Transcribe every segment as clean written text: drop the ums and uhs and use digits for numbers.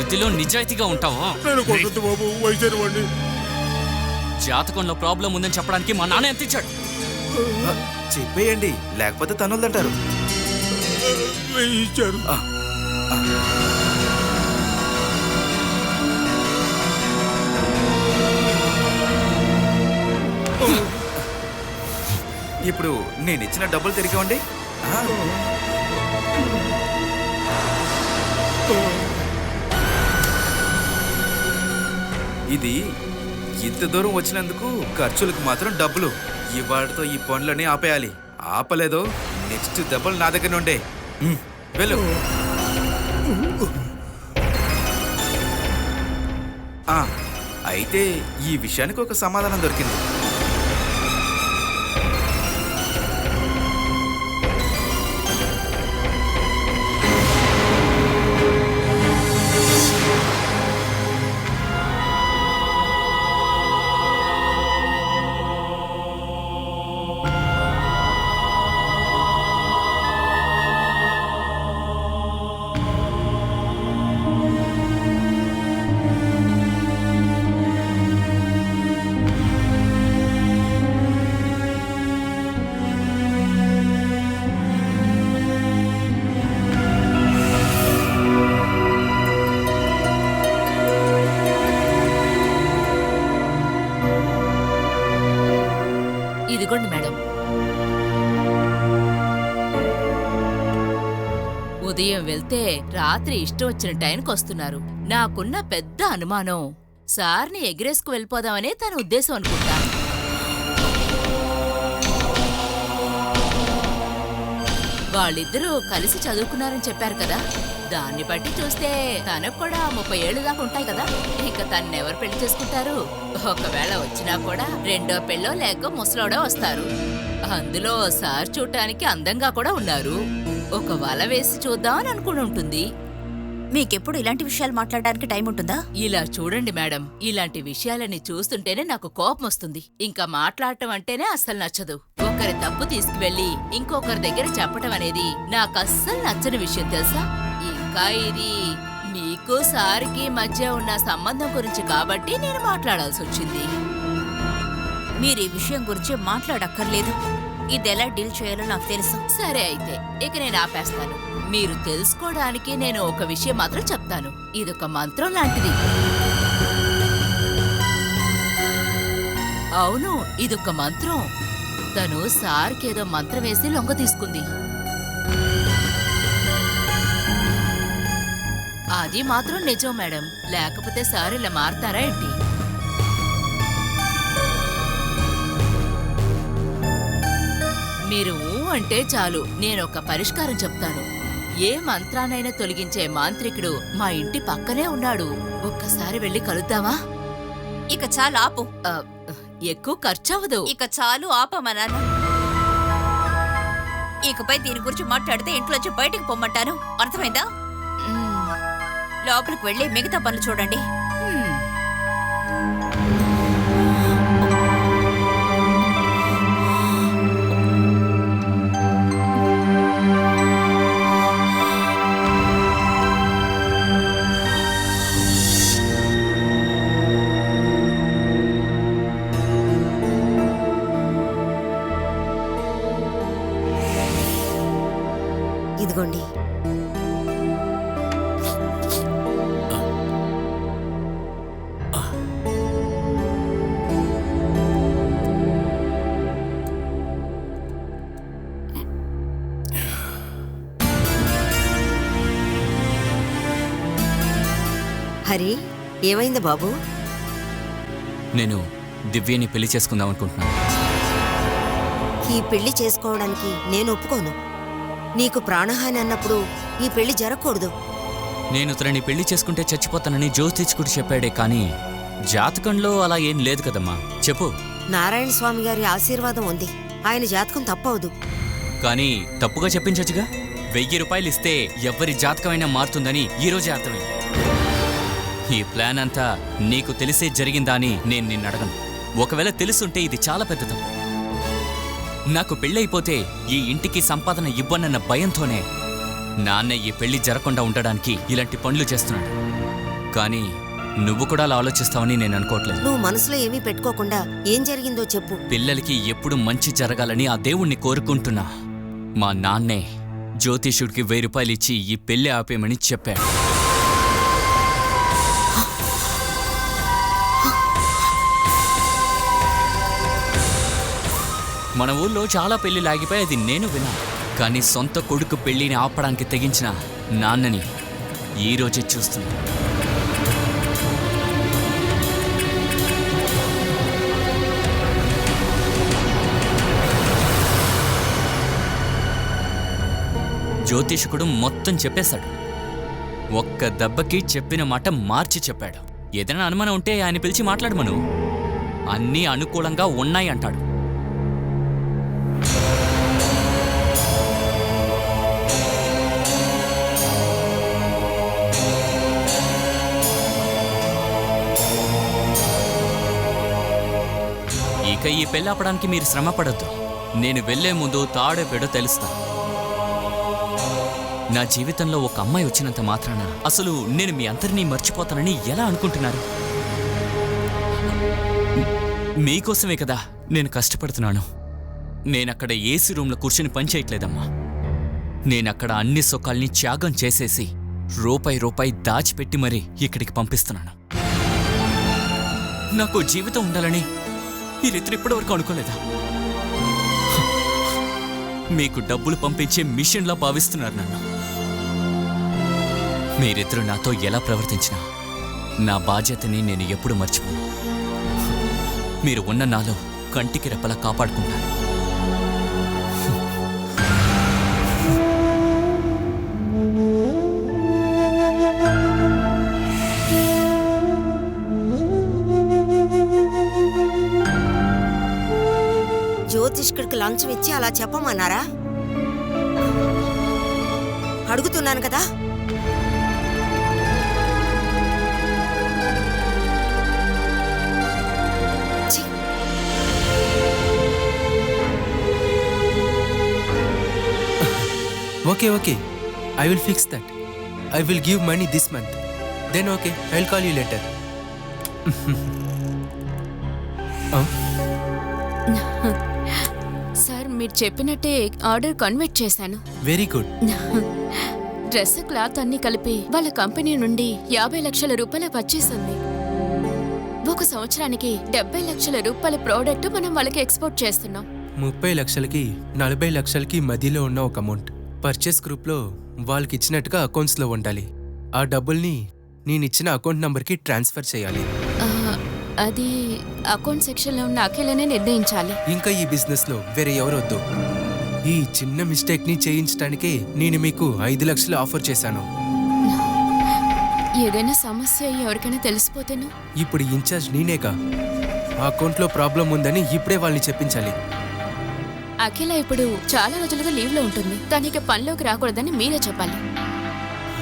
బుద్ధిలో నిజాయితీగా ఉంటావా? నేను కొట్టద్దు బాబు, వయసు వాడిని. జాతకంలో ప్రాబ్లం ఉందని చెప్పడానికి మా నాన్న ఎంత ఇచ్చాడు? చెప్పేయండి, లేకపోతే తనులదంటారు. ఇచ్చారు. ఇప్పుడు నేను ఇచ్చిన డబ్బులు తిరిగివ్వండి. ఇది ఇంత దూరం వచ్చినందుకు ఖర్చులకు మాత్రం డబ్బులు. ఇవాటితో ఈ పనులన్నీ ఆపేయాలి. ఆపలేదో నెక్స్ట్ దెబ్బలు నా దగ్గర నుండే. వెళ్ళు. అయితే ఈ విషయానికి ఒక సమాధానం దొరికింది. ఇదిగోండి మేడం. ఉదయం వెళ్తే రాత్రి ఇష్టం వచ్చిన టైంకి వస్తున్నారు. నాకున్న పెద్ద అనుమానం సార్ని ఎగిరేసుకు వెళ్ళిపోదామనే తన ఉద్దేశం అనుకుంటా. వాళ్ళిద్దరూ కలిసి చదువుకున్నారని చెప్పారు కదా, దాన్ని బట్టి చూస్తే తనకు కూడా 30 ఏళ్ళు దాకా ఉంటాయి కదా. ఇంకా తన్నెవరు పెళ్లి చేసుకుంటారు? ఒకవేళ వచ్చినా కూడా రెండో పెళ్ళో లేక ముసలోడో వస్తారు. అందులో సార్ చూడటానికి అందంగా కూడా ఉన్నారు. ఒక వల వేసి చూద్దామని అనుకుని ఉంటుంది. మీకెప్పుడు ఇలాంటి విషయాలు మాట్లాడడానికి టైం ఉంటుందా? ఇలా చూడండి మేడం, ఇలాంటి విషయాలని చూస్తుంటేనే నాకు కోపం వస్తుంది. ఇంకా మాట్లాడటం అంటేనే అస్సలు నచ్చదు. ఒకరి తప్పు తీసుకువెళ్లి ఇంకొకరి దగ్గర చెప్పటం అనేది నాకు అస్సలు నచ్చని విషయం తెలుసా. ఇంకా ఇది మీకు సార్కి మధ్య ఉన్న సంబంధం గురించి కాబట్టి నేను మాట్లాడాల్సి వచ్చింది. మీరు ఈ విషయం గురించి మాట్లాడక్కర్లేదు. ఇదెలా డీల్ చేయాలో నాకు తెలుసు. సరే అయితే ఇక నేను ఆపేస్తాను. మీరు తెలుసుకోవడానికి నేను ఒక విషయం మాత్రం చెప్తాను. ఇదొక మంత్రం లాంటిది. అవును, ఇదొక మంత్రం. తను సార్కేదో మంత్రం వేసి లొంగ తీసుకుంది. అది మాత్రం నిజం మేడం. లేకపోతే సార్ ఇలా మారతారా ఏంటి? మీరు అంటే చాలు, నేనొక పరిష్కారం చెప్తాను. ఏ మంత్రానైనా తొలగించే మాంత్రికుడు మా ఇంటి పక్కనే ఉన్నాడు. ఒక్కసారి వెళ్ళి కలుద్దామా? ఇక చాలు ఆపు. ఎక్కువ ఖర్చవదు. ఇక చాలు ఆపమన్నాను. ఇకపై దీని గురించి మాట్లాడితే ఇంట్లోంచి బయటకు పొమ్మంటాను. అర్థమైందా? లోపలికి వెళ్ళి మిగతా పనులు చూడండి. ఇదిగోండి. హరి, ఏమైంది బాబు? నేను దివ్యని పెళ్లి చేసుకుందాం అనుకుంటున్నాను. ఈ పెళ్లి చేసుకోవడానికి నేను ఒప్పుకోను. నీకు ప్రాణహాని అన్నప్పుడు ఈ పెళ్లి జరగకూడదు. నేను తనని పెళ్లి చేసుకుంటే చచ్చిపోతానని జ్యోతిష్కుడు చెప్పాడే, కానీ జాతకంలో అలా ఏం లేదు కదమ్మా. చెప్పు. నారాయణ స్వామి గారి ఆశీర్వాదం ఉంది. ఆయన జాతకం తప్పవదు. కానీ తప్పుగా చెప్పించచ్చుగా. 1000 రూపాయలు ఇస్తే ఎవరి జాతకమైనా మారుతుందని ఈరోజే అర్థమైంది. ఈ ప్లాన్ అంతా నీకు తెలిసే జరిగిందా అని నేను నిన్ను అడగను. ఒకవేళ తెలుసుంటే ఇది చాలా పెద్ద తప్పు. నాకు పెళ్ళైపోతే ఈ ఇంటికి సంపాదన ఇవ్వనన్న భయంతోనే నాన్న ఈ పెళ్లి జరగకుండా ఉండడానికి ఇలాంటి పనులు చేస్తున్నాడు. కానీ నువ్వు కూడా అలా ఆలోచిస్తావని నేను అనుకోవట్లేదు. నువ్వు మనసులో ఏమీ పెట్టుకోకుండా ఏం జరిగిందో చెప్పు. పిల్లలకి ఎప్పుడు మంచి జరగాలని ఆ దేవుణ్ణి కోరుకుంటున్నా. మా నాన్నే జ్యోతిషుడికి 1000 రూపాయలు ఇచ్చి ఈ పెళ్లి ఆపేయమని చెప్పాడు. మన ఊళ్ళో చాలా పెళ్లిళ్ళు ఆగిపోయి అది నేను విన్నా. కానీ సొంత కొడుకు పెళ్లిని ఆపడానికి తెగించిన నాన్నని ఈరోజే చూస్తున్నా. జ్యోతిషకుడు మొత్తం చెప్పేశాడు. ఒక్క దెబ్బకి చెప్పిన మాట మార్చి చెప్పాడు. ఏదైనా అనుమానం ఉంటే ఆయన పిలిచి మాట్లాడమను. అన్నీ అనుకూలంగా ఉన్నాయి అంటాడు. ఇక ఈ పెళ్ళి ఆపడానికి మీరు శ్రమ పడద్దు. నేను వెళ్లే ముందు తాడో పెడో తెలుస్తా. నా జీవితంలో ఒక అమ్మాయి వచ్చినంత మాత్రాన అసలు నేను మీ అందరినీ మర్చిపోతానని ఎలా అనుకుంటున్నారు? మీకోసమే కదా నేను కష్టపడుతున్నాను. నేనక్కడ ఏసీ రూమ్లో కూర్చుని పనిచేయట్లేదమ్మా. నేనక్కడ అన్ని సుఖాల్ని త్యాగం చేసేసి రూపాయి దాచిపెట్టి మరీ ఇక్కడికి పంపిస్తున్నాను. నాకు జీవితం ఉండాలని మీరిద్దరు ఇప్పటివరకు అనుకోలేదా? మీకు డబ్బులు పంపించే మిషన్లా భావిస్తున్నారు నన్ను. మీరిద్దరూ నాతో ఎలా ప్రవర్తించినా నా బాధ్యతని నేను ఎప్పుడు మర్చిపోను. మీరు ఉన్న నాలో కంటికి రెప్పలా కాపాడుకుంటాను. జ్యోతిష్కుడికి లంచం ఇచ్చి అలా చెప్పమన్నారా? అడుగుతున్నాను కదా. ఛీ! Okay. I will fix that. I will give money this month. Then okay, I'll call you later. Sir మీరు చెప్పినట్టే ఆర్డర్ కన్వర్ట్ చేశాను. Very good. డ్రెస్ క్లాత్ అన్ని కలిపి వాళ్ళ కంపెనీ నుండి 50 లక్షల రూపాయల పర్చేస్ ఉంది. 1 సంవత్సరానికి 70 లక్షల రూపాయల ప్రోడక్ట్ మనం వాళ్ళకి ఎక్స్పోర్ట్ చేస్తున్నాం. 30 లక్షలకి 40 లక్షలకి మధ్యలో ఉన్న ఒక అమౌంట్ పర్చేస్ గ్రూప్లో వాళ్ళకి ఇచ్చినట్టుగా అకౌంట్స్లో ఉండాలి. ఆ డబ్బుల్ని నేను ఇచ్చిన అకౌంట్ నంబర్కి ట్రాన్స్ఫర్ చేయాలి. అది అకౌంట్ సెక్షన్లో ఉన్న అఖిలనే నిర్ణయించాలి. ఇంకా ఈ బిజినెస్లో వేరే ఎవరొద్దు. ఈ చిన్న మిస్టేక్ని చేయించడానికే నేను మీకు 5 లక్షలు ఆఫర్ చేశాను. ఏదైనా సమస్య ఎవరికైనా తెలిసిపోతేను? ఇప్పుడు ఇన్ఛార్జ్ నేనేగా. ఆ అకౌంట్లో ప్రాబ్లం ఉందని ఇప్పుడే వాళ్ళని చెప్పించాలి. అఖిల ఇప్పుడు చాలా రోజులుగా లీవ్లో ఉంటుంది. తనకి పనిలోకి రాకూడదని మీరే చెప్పాలి.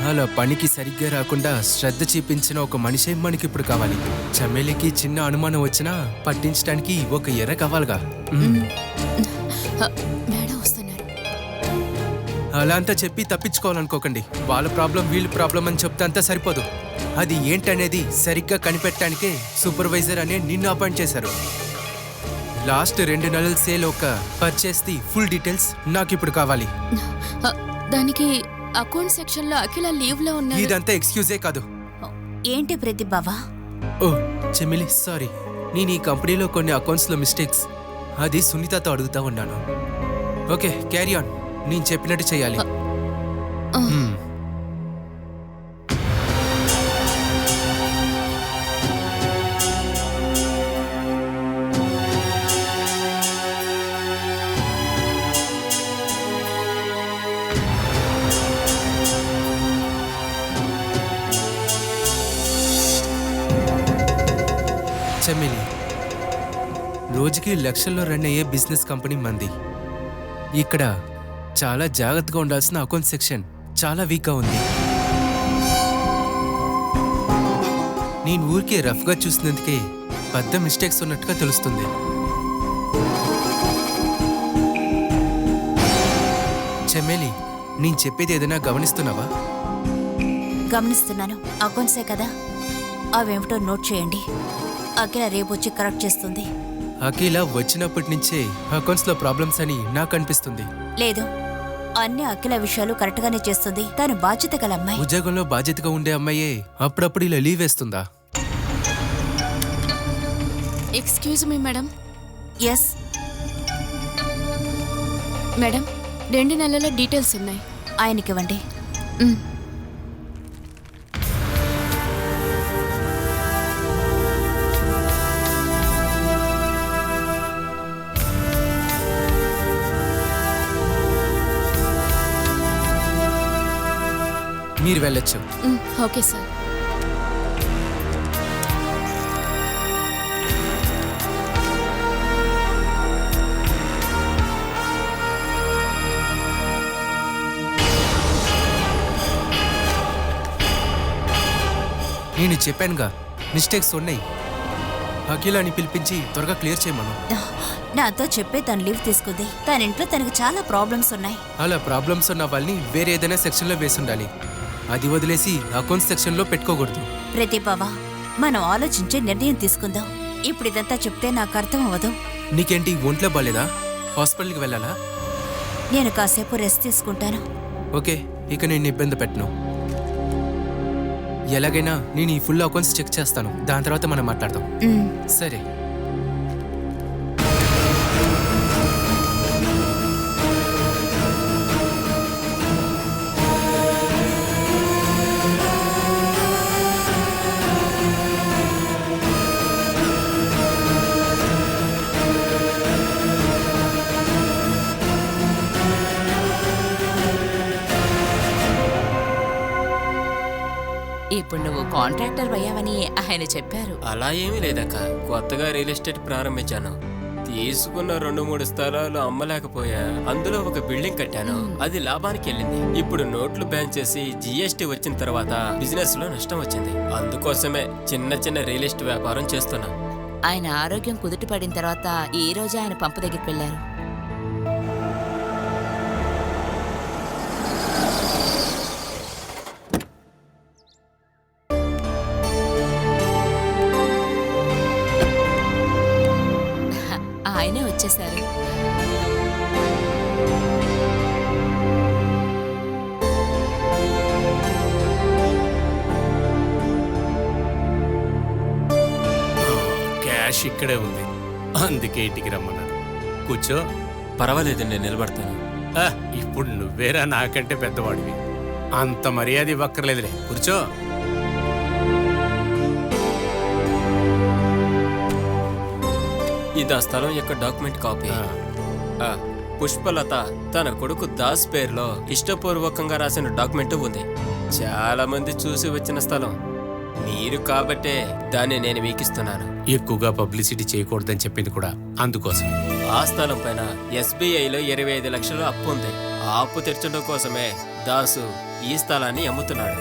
అలా పనికి సరిగ్గా రాకుండా శ్రద్ధ చూపించిన ఒక మనిషే మనకి ఇప్పుడు కావాలి. చమేలికి చిన్న అనుమానం వచ్చినా పట్టించడానికి ఒక ఎర్ర కావాలిగా. మేడం వస్తున్నారు. అలా అంతా చెప్పి తప్పించుకోవాలనుకోకండి. వాళ్ళ ప్రాబ్లం వీళ్ళ ప్రాబ్లం అని చెప్తే అంతా సరిపోదు. అది ఏంటనేది సరిగ్గా కనిపెట్టడానికే సూపర్వైజర్ అనే నిన్ను అపాయింట్ చేశారు. లాస్ట్ 2 నెలల సేల్ ఒక పర్చేస్ది ఫుల్ డీటెయిల్స్ నాకు ఇప్పుడు కావాలి. దానికి అకౌంట్ సెక్షన్ లో అఖిల లీవ్ లో ఉన్నారు. ఇదంతా ఎక్స్క్యూజే కాదు. ఏంటి ప్రతిభావా? ఓ చెమిలి, సారీ. నేను ఈ కంపెనీలో కొన్ని అకౌంట్స్ లో మిస్టేక్స్ అది సునీతతో అడుగుతా ఉన్నాను. Okay, carry on. నేను చెప్పినట్టు చేయాలి. చెమ్మిలి, రోజుకి లక్షల్లో రన్ అయ్యే బిజినెస్ కంపెనీ మంది. ఇక్కడ చాలా జాగ్రత్తగా ఉండాల్సిన అకౌంట్ సెక్షన్ చాలా వీక్గా ఉంది. నేను ఊరికే రఫ్గా చూసినందుకే పెద్ద మిస్టేక్స్ ఉన్నట్టుగా తెలుస్తుంది. చెమ్మేలి, నేను చెప్పేది ఏదైనా గమనిస్తున్నావా? గమనిస్తున్నాను. అకౌంట్సే కదా. అవేమిటో నోట్ చేయండి. అఖిల రేపు వచ్చి కరెక్ట్ చేస్తుంది. అఖిల వచ్చినప్పటి నుంచే అకౌంట్స్ లో ప్రాబ్లమ్స్ అని నాకు అనిపిస్తుంది. లేదు, అన్ని అఖిల విషయాలు కరెక్ట్ గానే చేస్తుంది. తను బాధ్యత గల అమ్మాయి. ఉద్యోగంలో బాధ్యతగా ఉండే అమ్మాయే అప్పుడప్పుడు ఇలా లీవ్ వేస్తుందా? Excuse me madam. Yes, madam 2 నెలల డీటెయిల్స్ ఉన్నాయి. ఆయనకివ్వండి. మ్. మీరు వెళ్ళొచ్చు. Okay sir. నేను చెప్పానుగా మిస్టేక్స్ ఉన్నాయి. అఖిలాని పిలిపించి త్వరగా క్లియర్ చేయమను. నాతో చెప్పే తను లీవ్ తీసుకుంది. తన ఇంట్లో తనకు చాలా ప్రాబ్లమ్స్ ఉన్నాయి. అలా ప్రాబ్లమ్స్ ఉన్న వాళ్ళని వేరే ఏదైనా సెక్షన్లో వేసి ఉండాలి. అది వదిలేసి అకౌంట్స్ సెక్షన్లో పెట్టుకోకూడదు. ప్రతిభావ, మనం ఆలోచించి నిర్ణయం తీసుకుందాం. ఇప్పుడు ఇదంతా చెప్తే నాకు అర్థం అవ్వదు. నీకేంటి ఒంట్లో బాలేదా? హాస్పిటల్కి వెళ్ళాలా? నేను కాసేపు రెస్ట్ తీసుకుంటాను. ఓకే, ఇక నేను ఇబ్బంది పెట్టను. ఎలాగైనా నేను ఈ ఫుల్ అకౌంట్స్ చెక్ చేస్తాను. దాని తర్వాత మనం మాట్లాడదాం. సరే. ఇప్పుడు నువ్వు కాంట్రాక్టర్ అయ్యావని ఆయన చెప్పారు. అలా ఏమీ లేదక్క. కొత్తగా రియల్ ఎస్టేట్ ప్రారంభించాను. తీసుకున్న 2-3 స్థలాలు అమ్మలేకపోయా. అందులో ఒక బిల్డింగ్ కట్టాను. అది లాభానికి వెళ్ళింది. ఇప్పుడు నోట్లు బ్యాన్ చేసి GST వచ్చిన తర్వాత బిజినెస్ లో నష్టం వచ్చింది. అందుకోసమే చిన్న చిన్న రియల్ ఎస్టేట్ వ్యాపారం చేస్తున్నా. ఆయన ఆరోగ్యం కుదుటపడిన తర్వాత ఈ రోజే ఆయన పంపు దగ్గరికి వెళ్లారు. ఆయనే వచ్చేశారు. క్యాష్ ఇక్కడే ఉంది, అందుకే ఇంటికి రమ్మన్నాను. కూర్చో. పర్వాలేదు, నేను నిలబడతాను. ఇప్పుడు నువ్వేరా నాకంటే పెద్దవాడివి, అంత మర్యాద ఇవ్వక్కర్లేదులే. కూర్చో. ఇది ఆ స్థలం యొక్క డాక్యుమెంట్ కాపీ. పుష్పలత తన కొడుకు దాస్ పేరులో ఇష్టపూర్వకంగా రాసిన డాక్యుమెంట్ ఉంది. చాలా మంది చూసి వచ్చిన స్థలం మీరు కాబట్టే దాన్ని నేను మీకిస్తున్నాను. ఎక్కువగా పబ్లిసిటీ చేయకూడదని చెప్పింది కూడా అందుకోసం. ఆ స్థలం పైన SBIలో 25 లక్షలు అప్పు ఉంది. ఆ అప్పు తీర్చడం కోసమే దాసు ఈ స్థలాన్ని అమ్ముతున్నాడు.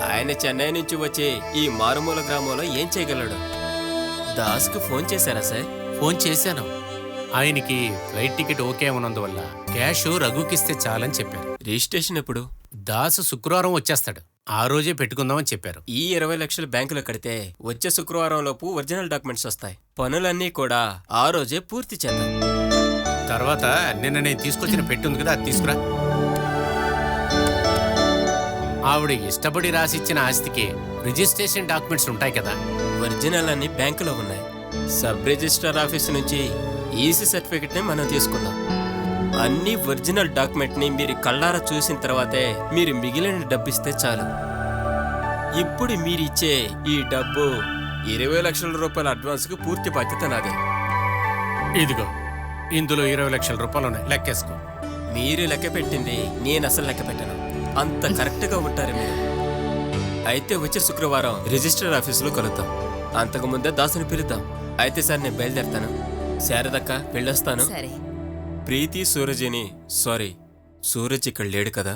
ఆయన చెన్నై నుంచి వచ్చి ఈ మారుమూల గ్రామంలో ఏం చేయగలడు? దాస్కు ఫోన్ చేశారా సార్? ఫోన్ చేశాను. ఆయనకి ఫ్లైట్ టికెట్ ఓకే ఉన్నందువల్ల క్యాష్ రఘుకిస్తే చాలని చెప్పారు. రిజిస్ట్రేషన్ ఎప్పుడు? దాసు శుక్రవారం వచ్చేస్తాడు. ఆ రోజే పెట్టుకుందామని చెప్పారు. ఈ 20 లక్షలు బ్యాంకులో కడితే వచ్చే శుక్రవారం లోపు ఒరిజినల్ డాక్యుమెంట్స్ వస్తాయి. పనులన్నీ కూడా ఆ రోజే పూర్తి చేద్దాం. తర్వాత నిన్న నేను తీసుకొచ్చిన పెట్టుంది కదా, అది తీసుకురా. ఆవిడ ఇష్టపడి రాసిచ్చిన ఆస్తికి రిజిస్ట్రేషన్ డాక్యుమెంట్స్ ఉంటాయి కదా. ఒరిజినల్ అన్ని బ్యాంకులో ఉన్నాయి. సబ్ రిజిస్టర్ ఆఫీస్ నుంచి ఈసీ సర్టిఫికెట్ ని మనం తీసుకుందాం. అన్ని ఒరిజినల్ డాక్యుమెంట్ ని మీరు కళ్ళారా చూసిన తర్వాతే మీరు మిగిలిన డబ్బు ఇస్తే చాలు. ఇప్పుడు మీరిచ్చే ఈ డబ్బు 20 లక్షల రూపాయల అడ్వాన్స్ కు పూర్తి బాధ్యత నాదే. ఇదిగో, ఇందులో 20 లక్షల రూపాయలు ఉన్నాయి, లెక్కేసుకో. మీరు లెక్క పెట్టింది నేను అసలు లెక్క పెట్టను. అంత కరెక్ట్ గా ఉంటారు మీరు. అయితే వచ్చే శుక్రవారం రిజిస్టర్ ఆఫీసులో కలుద్దాం. అంతకు ముందే దాసుని పిలుద్దాం. అయితే సార్, నేను బయలుదేరుతాను. శారదక్క, వెళ్ళొస్తాను. సరే. ప్రీతి సూరజ్ని, సారీ, సూరజ్ ఇక్కడ లేడు కదా.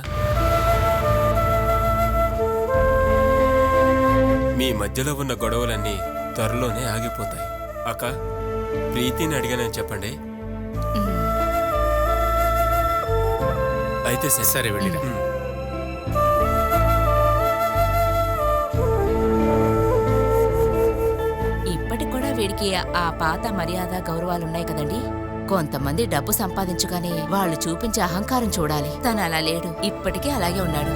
మీ మధ్యలో ఉన్న గొడవలన్నీ త్వరలోనే ఆగిపోతాయి. అక్క, ప్రీతిని అడిగానని చెప్పండి. అయితే సరే, వెళ్ళిరా. వీడికి ఆ పాత మర్యాద గౌరవాలున్నాయి కదండి. కొంతమంది డబ్బు సంపాదించగానే వాళ్ళు చూపించే అహంకారం చూడాలి. తను అలా లేడు, ఇప్పటికీ అలాగే ఉన్నాడు.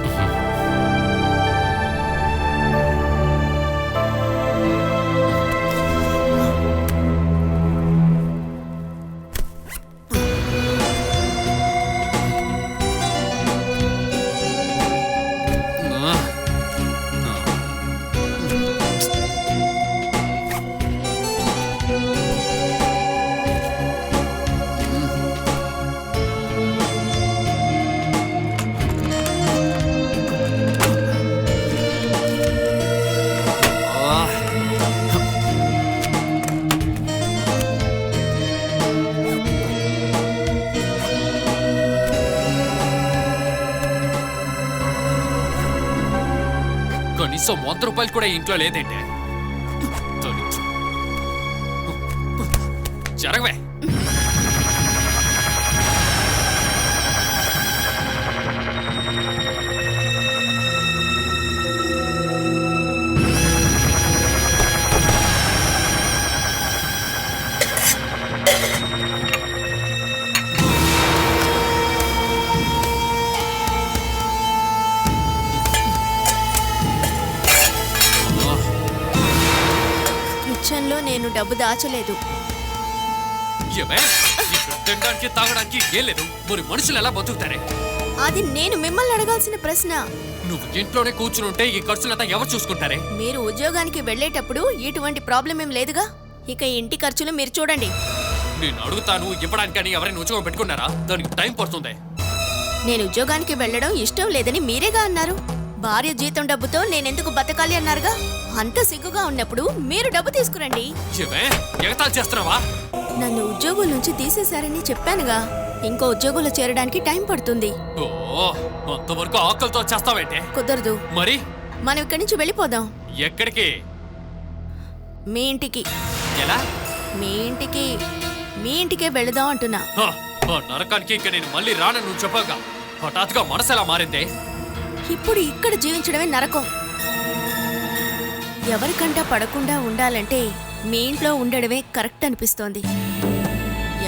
కనీసం 100 రూపాయలు కూడా ఇంట్లో లేదేంటే? జరగవే. కిచెన్లో నేను డబ్బు దాచలేదు. ఏమే? ఇక్కడ తినడానికి తాగడానికి ఏం లేదు, మరి మనుషులు ఎలా బతుకుతారే? అది నేను మిమ్మల్ని అడగాల్సిన ప్రశ్న. నువ్వు ఇంట్లోనే కూర్చుని ఉంటే ఈ ఖర్చులంతా ఎవరు చూసుకుంటారే? మీరు ఉద్యోగానికి వెళ్ళేటప్పుడు ఇటువంటి ప్రాబ్లం ఏం లేదుగా. ఇక ఇంటి ఖర్చులు మీరు చూడండి. నేను అడుగుతాను ఇవ్వడానికని ఎవరైనా ఉద్యోగం పెట్టుకున్నారా? దానికి టైం పడుతుంది. నేను ఉద్యోగానికి వెళ్ళడం ఇష్టం లేదని మీరేగా అన్నారు. భార్య జీతం డబ్బుతో నేనెందుకు బతకాలి అన్నారుగా. అంత సిగ్గుగా ఉన్నప్పుడు మీరు డబ్బు తీసుకురండి. ఏమే? ఎగతాళి చేస్తున్నావా? నన్ను ఉద్యోగం నుంచి తీసేశారని చెప్పానుగా. ఇంకో ఉద్యోగంలో చేరడానికి టైం పడుతుంది. ఓ, అంతవరకు ఆకలితో చేస్తావేంటే? కుదరదు. మరి మనం ఇక్కడి నుంచి వెళ్ళిపోదాం. ఎక్కడికి? మీ ఇంటికి. ఎలా? మీ ఇంటికి. మీ ఇంటికే వెళదాం అంటున్నా. ఆ నరకానికి ఇక నేను మళ్ళీ రానని నువ్వు చెప్పాక హఠాత్తుగా మనసు ఎలా మారిందే? ఇప్పుడు ఇక్కడ జీవించడమే నరకం. ఎవరికంట పడకుండా ఉండాలంటే మీ ఇంట్లో ఉండడమే కరెక్ట్ అనిపిస్తోంది.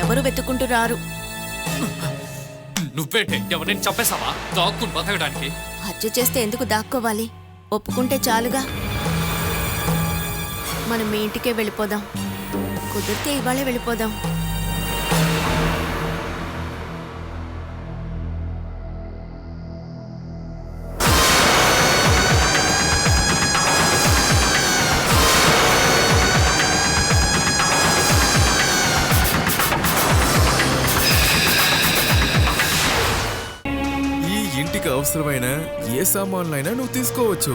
ఎవరు వెతుక్కుంటూ రారు. నువ్వేంటే ఎవరిని చంపేశావా దాక్కుని బతకడానికి? హత్య చేస్తే ఎందుకు దాక్కోవాలి? ఒప్పుకుంటే చాలుగా. మనం మీ ఇంటికే వెళ్ళిపోదాం. కుదిరితే ఇవాళే వెళ్ళిపోదాం. ఇంటికి అవసరమైన ఏ సామాన్లైనా నువ్వు తీసుకోవచ్చు.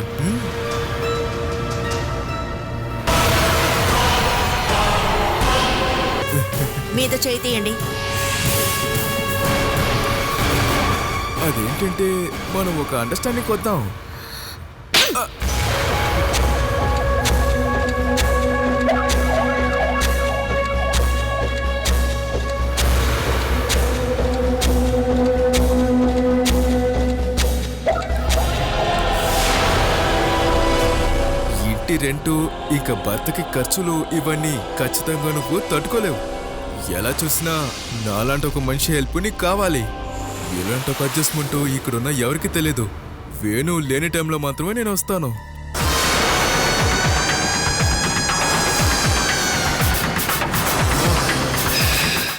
మీద చేయి తీయండి. అదేంటంటే మనం ఒక అండర్స్టాండింగ్ వద్దాం. ఇంటి రెంటు, ఇక భర్తకి ఖర్చులు, ఇవన్నీ ఖచ్చితంగా నువ్వు తట్టుకోలేవు. ఎలా చూసినా నాలాంటి ఒక మనిషి హెల్ప్ నీకు కావాలి. ఇలాంటి ఒక అడ్జస్ట్మెంట్ ఇక్కడున్న ఎవరికి తెలియదు. వేణు లేని టైంలో మాత్రమే నేను వస్తాను.